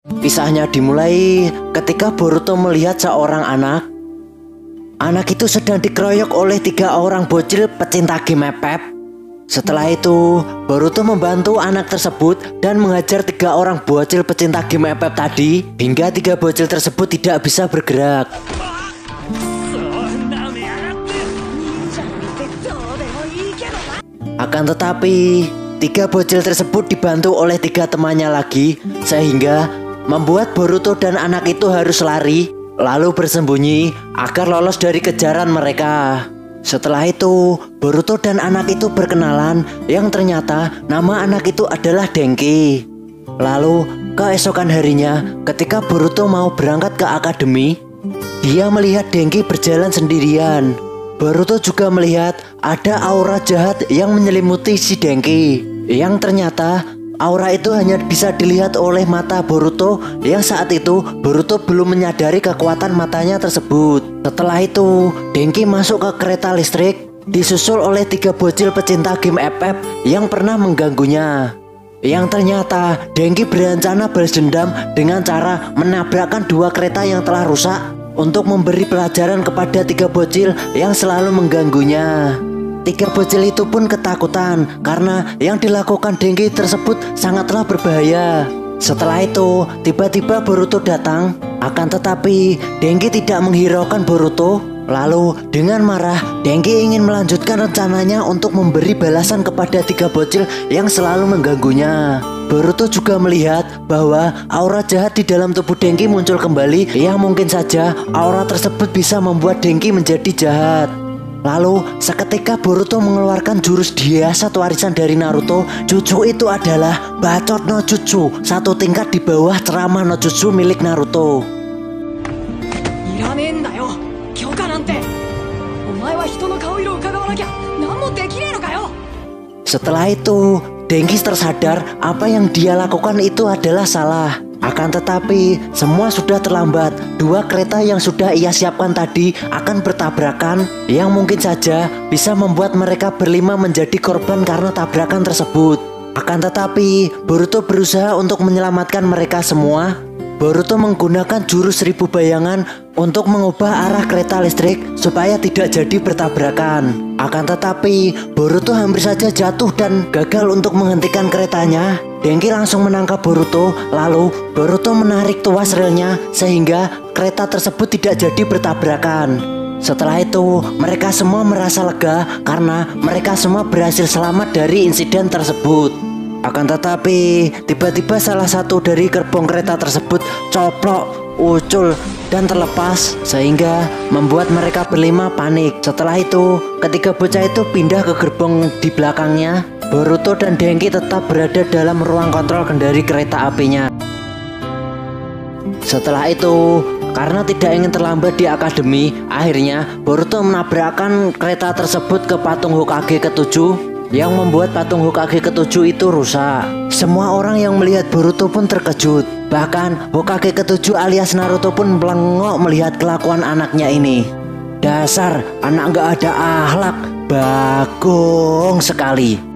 Kisahnya dimulai ketika Boruto melihat seorang anak. Anak itu sedang dikeroyok oleh 3 orang bocil pecinta game mepet. Setelah itu, Boruto membantu anak tersebut dan menghajar 3 orang bocil pecinta game mepet tadi hingga 3 bocil tersebut tidak bisa bergerak. Akan tetapi, 3 bocil tersebut dibantu oleh 3 temannya lagi, sehingga membuat Boruto dan anak itu harus lari lalu bersembunyi agar lolos dari kejaran mereka. Setelah itu, Boruto dan anak itu berkenalan yang ternyata nama anak itu adalah Denki. Lalu, keesokan harinya ketika Boruto mau berangkat ke akademi, dia melihat Denki berjalan sendirian. Boruto juga melihat ada aura jahat yang menyelimuti si Denki, yang ternyata aura itu hanya bisa dilihat oleh mata Boruto, yang saat itu Boruto belum menyadari kekuatan matanya tersebut. Setelah itu, Denki masuk ke kereta listrik, disusul oleh 3 bocil pecinta game FF yang pernah mengganggunya. Yang ternyata Denki berencana balas dendam dengan cara menabrakkan 2 kereta yang telah rusak untuk memberi pelajaran kepada 3 bocil yang selalu mengganggunya. 3 bocil itu pun ketakutan karena yang dilakukan Denki tersebut sangatlah berbahaya. Setelah itu, tiba-tiba Boruto datang. Akan tetapi, Denki tidak menghiraukan Boruto. Lalu, dengan marah, Denki ingin melanjutkan rencananya untuk memberi balasan kepada 3 bocil yang selalu mengganggunya. Boruto juga melihat bahwa aura jahat di dalam tubuh Denki muncul kembali, yang mungkin saja aura tersebut bisa membuat Denki menjadi jahat. Lalu, seketika Boruto mengeluarkan jurus Diasat warisan dari Naruto. Jutsu itu adalah Bacot no Jutsu, 1 tingkat di bawah ceramah no Jutsu milik Naruto. Setelah itu, Denki tersadar apa yang dia lakukan itu adalah salah. Akan tetapi, semua sudah terlambat. 2 kereta yang sudah ia siapkan tadi akan bertabrakan, yang mungkin saja bisa membuat mereka berlima menjadi korban karena tabrakan tersebut. Akan tetapi, Boruto berusaha untuk menyelamatkan mereka semua. Boruto menggunakan jurus 1000 bayangan untuk mengubah arah kereta listrik supaya tidak jadi bertabrakan. Akan tetapi, Boruto hampir saja jatuh dan gagal untuk menghentikan keretanya. Denki langsung menangkap Boruto, lalu Boruto menarik tuas relnya sehingga kereta tersebut tidak jadi bertabrakan. Setelah itu, mereka semua merasa lega karena mereka semua berhasil selamat dari insiden tersebut. Akan tetapi, tiba-tiba salah satu dari gerbong kereta tersebut coplok, ucul, dan terlepas sehingga membuat mereka berlima panik. Setelah itu, ketika bocah itu pindah ke gerbong di belakangnya, Boruto dan Denki tetap berada dalam ruang kontrol kendali kereta apinya. Setelah itu, karena tidak ingin terlambat di akademi, akhirnya Boruto menabrakkan kereta tersebut ke patung Hokage ke-7 yang membuat patung Hokage ke-7 itu rusak. Semua orang yang melihat Boruto pun terkejut. Bahkan Hokage ke-7 alias Naruto pun melengok melihat kelakuan anaknya ini. Dasar anak gak ada akhlak, bagong sekali.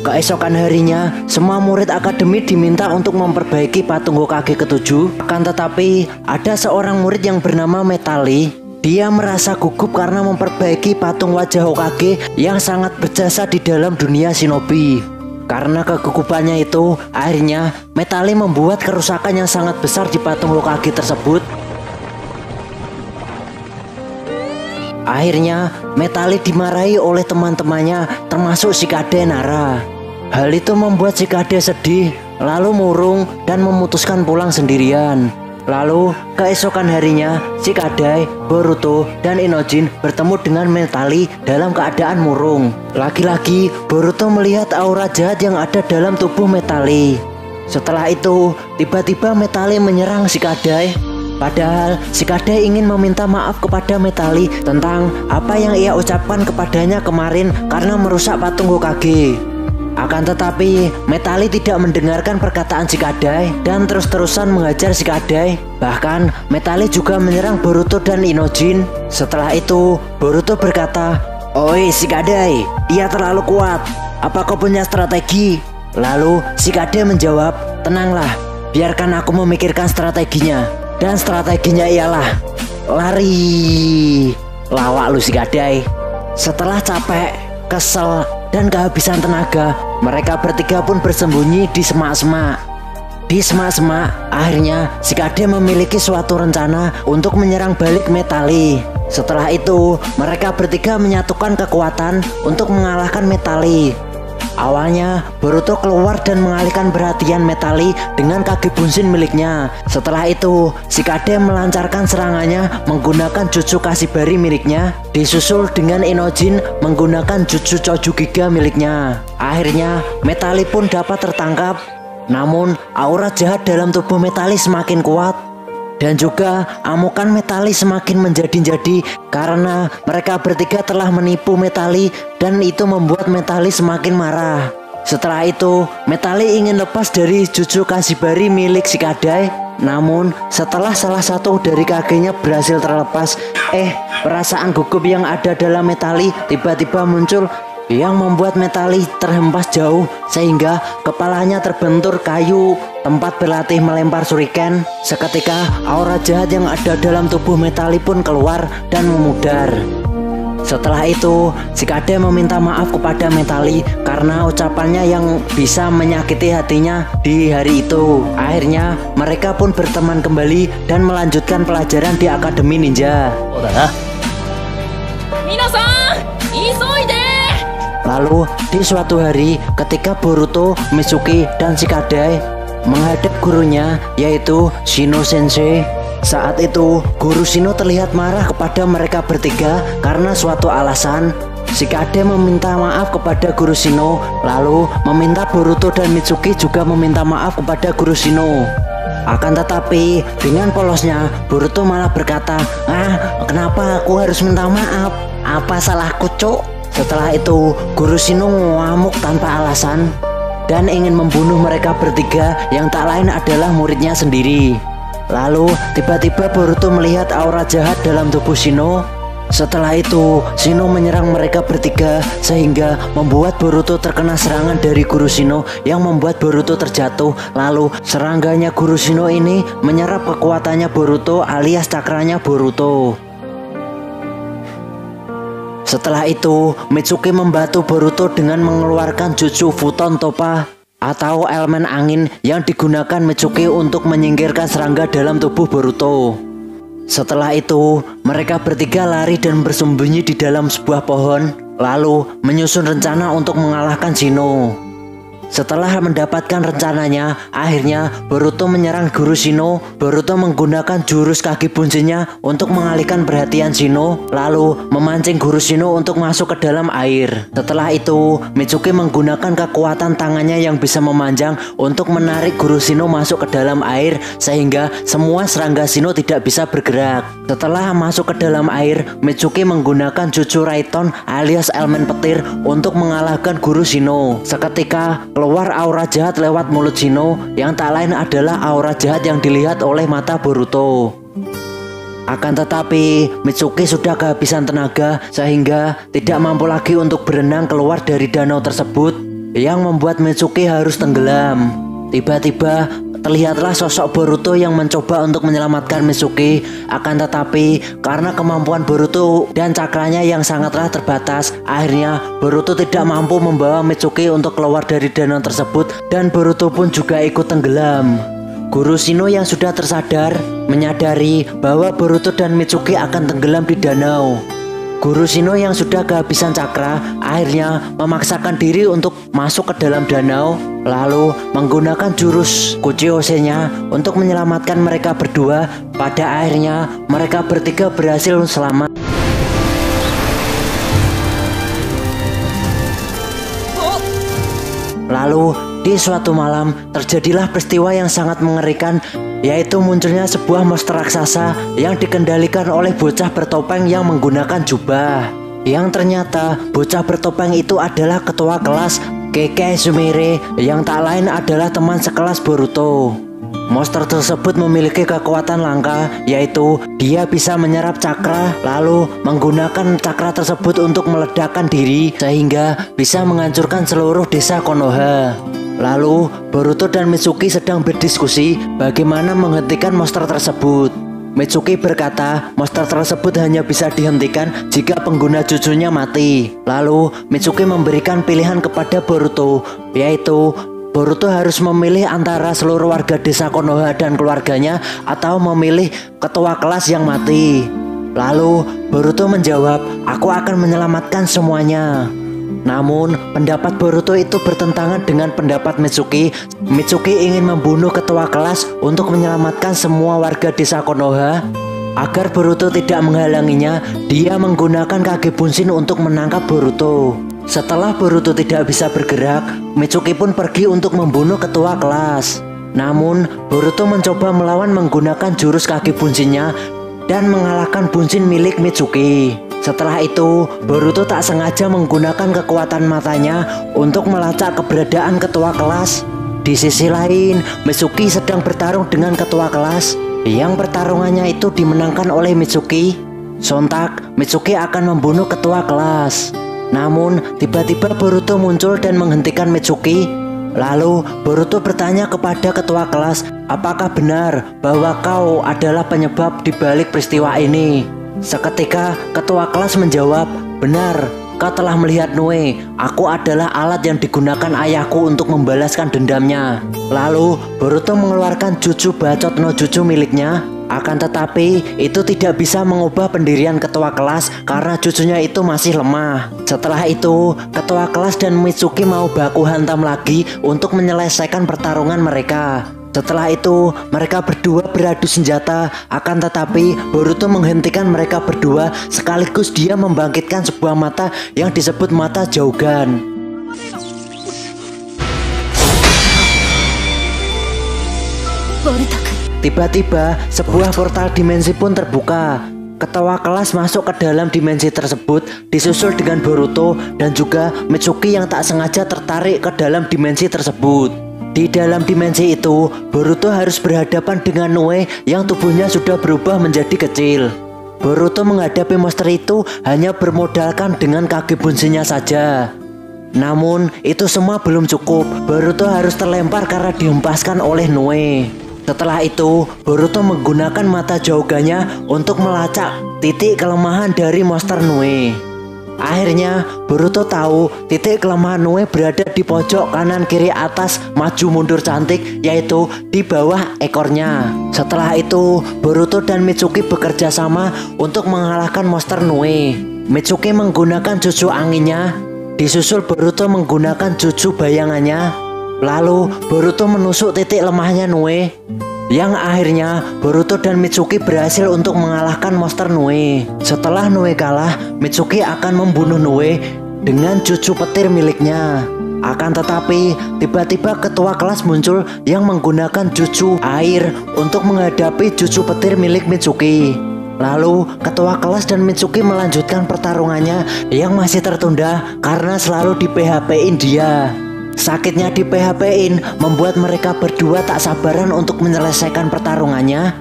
Keesokan harinya, semua murid akademi diminta untuk memperbaiki patung Hokage ke-7. Akan tetapi, ada seorang murid yang bernama Metali. Dia merasa gugup karena memperbaiki patung wajah Hokage yang sangat berjasa di dalam dunia shinobi. Karena kegugupannya itu, akhirnya Metali membuat kerusakan yang sangat besar di patung Hokage tersebut. Akhirnya, Metali dimarahi oleh teman-temannya termasuk Shikade Nara. Hal itu membuat Shikade sedih, lalu murung dan memutuskan pulang sendirian. Lalu, keesokan harinya, Shikade, Boruto, dan Inojin bertemu dengan Metali dalam keadaan murung. Lagi-lagi, Boruto melihat aura jahat yang ada dalam tubuh Metali. Setelah itu, tiba-tiba Metali menyerang Shikade. Padahal, Shikade ingin meminta maaf kepada Metali tentang apa yang ia ucapkan kepadanya kemarin karena merusak patung Hokage. Akan tetapi, Metali tidak mendengarkan perkataan Shikade dan terus-terusan mengajar Shikade. Bahkan, Metali juga menyerang Boruto dan Inojin. Setelah itu, Boruto berkata, "Oi Shikade, dia terlalu kuat. Apa kau punya strategi?" Lalu si Kade menjawab, "Tenanglah, biarkan aku memikirkan strateginya." Dan strateginya ialah lari. Lawak lu si Kade. Setelah capek, kesel, dan kehabisan tenaga, mereka bertiga pun bersembunyi di semak-semak. Di semak-semak, akhirnya si Kade memiliki suatu rencana untuk menyerang balik Metali. Setelah itu, mereka bertiga menyatukan kekuatan untuk mengalahkan Metali. Awalnya, Boruto keluar dan mengalihkan perhatian Metali dengan kaki bunsin miliknya. Setelah itu, si Kade melancarkan serangannya menggunakan jutsu Kasibari miliknya, disusul dengan Inojin menggunakan jutsu Chojugiga miliknya. Akhirnya, Metali pun dapat tertangkap. Namun, aura jahat dalam tubuh Metali semakin kuat. Dan juga amukan Metali semakin menjadi-jadi karena mereka bertiga telah menipu Metali dan itu membuat Metali semakin marah. Setelah itu, Metali ingin lepas dari jutsu Kasibari milik si Kade. Namun, setelah salah satu dari kakinya berhasil terlepas, perasaan gugup yang ada dalam Metali tiba-tiba muncul yang membuat Metali terhempas jauh sehingga kepalanya terbentur kayu tempat berlatih melempar shuriken. Seketika aura jahat yang ada dalam tubuh Metali pun keluar dan memudar. Setelah itu, si Kade meminta maaf kepada Metali karena ucapannya yang bisa menyakiti hatinya di hari itu. Akhirnya mereka pun berteman kembali dan melanjutkan pelajaran di Akademi Ninja. Minasan, isoide! Lalu di suatu hari ketika Boruto, Mitsuki, dan si Kade menghadap gurunya yaitu Shino Sensei. Saat itu guru Shino terlihat marah kepada mereka bertiga karena suatu alasan. Si Kade meminta maaf kepada guru Shino, lalu meminta Boruto dan Mitsuki juga meminta maaf kepada guru Shino. Akan tetapi dengan polosnya Boruto malah berkata, kenapa aku harus minta maaf? Apa salahku, cuk? Setelah itu, guru Shino mengamuk tanpa alasan dan ingin membunuh mereka bertiga yang tak lain adalah muridnya sendiri. Lalu, tiba-tiba Boruto melihat aura jahat dalam tubuh Shino. Setelah itu, Shino menyerang mereka bertiga sehingga membuat Boruto terkena serangan dari guru Shino yang membuat Boruto terjatuh. Lalu, serangannya guru Shino ini menyerap kekuatannya Boruto alias cakranya Boruto. Setelah itu, Mitsuki membantu Boruto dengan mengeluarkan jutsu Futon Topa atau elemen angin yang digunakan Mitsuki untuk menyingkirkan serangga dalam tubuh Boruto. Setelah itu, mereka bertiga lari dan bersembunyi di dalam sebuah pohon, lalu menyusun rencana untuk mengalahkan Shino. Setelah mendapatkan rencananya, akhirnya Boruto menyerang guru Shino. Boruto menggunakan jurus kaki bunsinnya untuk mengalihkan perhatian Shino, lalu memancing guru Shino untuk masuk ke dalam air. Setelah itu, Mitsuki menggunakan kekuatan tangannya yang bisa memanjang untuk menarik guru Shino masuk ke dalam air sehingga semua serangga Shino tidak bisa bergerak. Setelah masuk ke dalam air, Mitsuki menggunakan jutsu Raiton alias elemen petir untuk mengalahkan guru Shino. Seketika keluar aura jahat lewat mulut Shino yang tak lain adalah aura jahat yang dilihat oleh mata Boruto. Akan tetapi Mitsuki sudah kehabisan tenaga sehingga tidak mampu lagi untuk berenang keluar dari danau tersebut yang membuat Mitsuki harus tenggelam. Tiba-tiba terlihatlah sosok Boruto yang mencoba untuk menyelamatkan Mitsuki. Akan tetapi karena kemampuan Boruto dan cakranya yang sangatlah terbatas, akhirnya Boruto tidak mampu membawa Mitsuki untuk keluar dari danau tersebut dan Boruto pun juga ikut tenggelam. Guru Shino yang sudah tersadar menyadari bahwa Boruto dan Mitsuki akan tenggelam di danau. Guru Shino yang sudah kehabisan cakra akhirnya memaksakan diri untuk masuk ke dalam danau, lalu menggunakan jurus Kuchihose-nya untuk menyelamatkan mereka berdua. Pada akhirnya mereka bertiga berhasil selamat. Lalu di suatu malam terjadilah peristiwa yang sangat mengerikan, yaitu munculnya sebuah monster raksasa yang dikendalikan oleh bocah bertopeng yang menggunakan jubah. Yang ternyata bocah bertopeng itu adalah ketua kelas Kekkei Sumire yang tak lain adalah teman sekelas Boruto. Monster tersebut memiliki kekuatan langka, yaitu dia bisa menyerap cakra lalu menggunakan cakra tersebut untuk meledakkan diri sehingga bisa menghancurkan seluruh desa Konoha. Lalu Boruto dan Mitsuki sedang berdiskusi bagaimana menghentikan monster tersebut. Mitsuki berkata monster tersebut hanya bisa dihentikan jika pengguna jutsunya mati. Lalu Mitsuki memberikan pilihan kepada Boruto, yaitu Boruto harus memilih antara seluruh warga desa Konoha dan keluarganya atau memilih ketua kelas yang mati. Lalu Boruto menjawab, aku akan menyelamatkan semuanya. Namun pendapat Boruto itu bertentangan dengan pendapat Mitsuki. Mitsuki ingin membunuh ketua kelas untuk menyelamatkan semua warga desa Konoha. Agar Boruto tidak menghalanginya, dia menggunakan Kage Bunshin untuk menangkap Boruto. Setelah Boruto tidak bisa bergerak, Mitsuki pun pergi untuk membunuh ketua kelas. Namun Boruto mencoba melawan menggunakan jurus Kage Bunshin-nya dan mengalahkan Bunshin milik Mitsuki. Setelah itu, Boruto tak sengaja menggunakan kekuatan matanya untuk melacak keberadaan ketua kelas. Di sisi lain, Mitsuki sedang bertarung dengan ketua kelas, yang pertarungannya itu dimenangkan oleh Mitsuki. Sontak, Mitsuki akan membunuh ketua kelas. Namun, tiba-tiba Boruto muncul dan menghentikan Mitsuki. Lalu, Boruto bertanya kepada ketua kelas, apakah benar bahwa kau adalah penyebab dibalik peristiwa ini? Seketika ketua kelas menjawab, benar, kau telah melihat Noe. Aku adalah alat yang digunakan ayahku untuk membalaskan dendamnya. Lalu Boruto mengeluarkan jutsu bacot no jutsu miliknya. Akan tetapi itu tidak bisa mengubah pendirian ketua kelas karena jutsunya itu masih lemah. Setelah itu ketua kelas dan Mitsuki mau baku hantam lagi untuk menyelesaikan pertarungan mereka. Setelah itu mereka berdua beradu senjata. Akan tetapi Boruto menghentikan mereka berdua sekaligus dia membangkitkan sebuah mata yang disebut mata Jaugan. Tiba-tiba sebuah portal dimensi pun terbuka. Ketua kelas masuk ke dalam dimensi tersebut disusul dengan Boruto dan juga Mitsuki yang tak sengaja tertarik ke dalam dimensi tersebut. Di dalam dimensi itu, Boruto harus berhadapan dengan Noe yang tubuhnya sudah berubah menjadi kecil. Boruto menghadapi monster itu hanya bermodalkan dengan Kage Bunshin-nya saja. Namun itu semua belum cukup. Boruto harus terlempar karena dihempaskan oleh Noe. Setelah itu, Boruto menggunakan mata Jaugannya untuk melacak titik kelemahan dari monster Noe. Akhirnya Boruto tahu titik kelemahan Noe berada di pojok kanan kiri atas maju mundur cantik, yaitu di bawah ekornya. Setelah itu Boruto dan Mitsuki bekerja sama untuk mengalahkan monster Noe. Mitsuki menggunakan jutsu anginnya, disusul Boruto menggunakan jutsu bayangannya. Lalu Boruto menusuk titik lemahnya Noe. Yang akhirnya Boruto dan Mitsuki berhasil untuk mengalahkan monster Noe. Setelah Noe kalah, Mitsuki akan membunuh Noe dengan jutsu petir miliknya. Akan tetapi tiba-tiba ketua kelas muncul yang menggunakan jutsu air untuk menghadapi jutsu petir milik Mitsuki. Lalu ketua kelas dan Mitsuki melanjutkan pertarungannya yang masih tertunda karena selalu di PHP-in dia. Sakitnya di PHP-in membuat mereka berdua tak sabaran untuk menyelesaikan pertarungannya.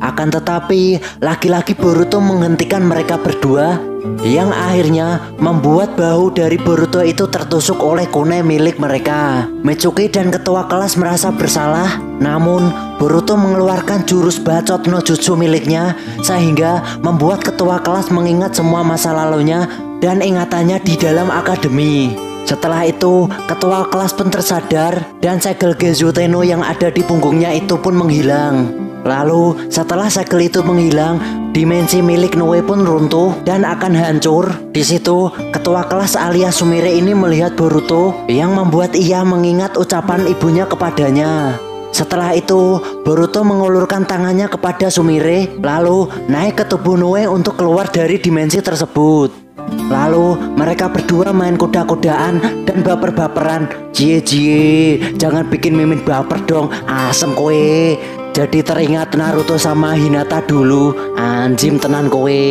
Akan tetapi lagi-lagi Boruto menghentikan mereka berdua, yang akhirnya membuat bahu dari Boruto itu tertusuk oleh kunai milik mereka. Mitsuki dan ketua kelas merasa bersalah, namun Boruto mengeluarkan jurus bacot no jutsu miliknya sehingga membuat ketua kelas mengingat semua masa lalunya dan ingatannya di dalam akademi. Setelah itu, ketua kelas pun tersadar dan segel Genzo Tenno yang ada di punggungnya itu pun menghilang. Lalu, setelah segel itu menghilang, dimensi milik Noe pun runtuh dan akan hancur. Di situ, ketua kelas alias Sumire ini melihat Boruto yang membuat ia mengingat ucapan ibunya kepadanya. Setelah itu, Boruto mengulurkan tangannya kepada Sumire, lalu naik ke tubuh Noe untuk keluar dari dimensi tersebut. Lalu mereka berdua main kuda-kudaan dan baper-baperan. Cie, jangan bikin Mimin baper dong, asem kowe. Jadi teringat Naruto sama Hinata dulu, anjim tenan kowe.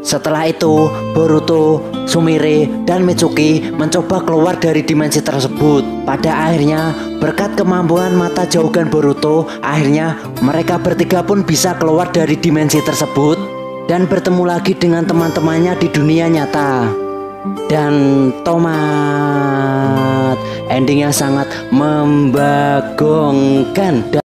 Setelah itu, Boruto, Sumire, dan Mitsuki mencoba keluar dari dimensi tersebut. Pada akhirnya, berkat kemampuan mata Jaugan Boruto, akhirnya mereka bertiga pun bisa keluar dari dimensi tersebut dan bertemu lagi dengan teman-temannya di dunia nyata. Dan tomat ending yang sangat membagongkan.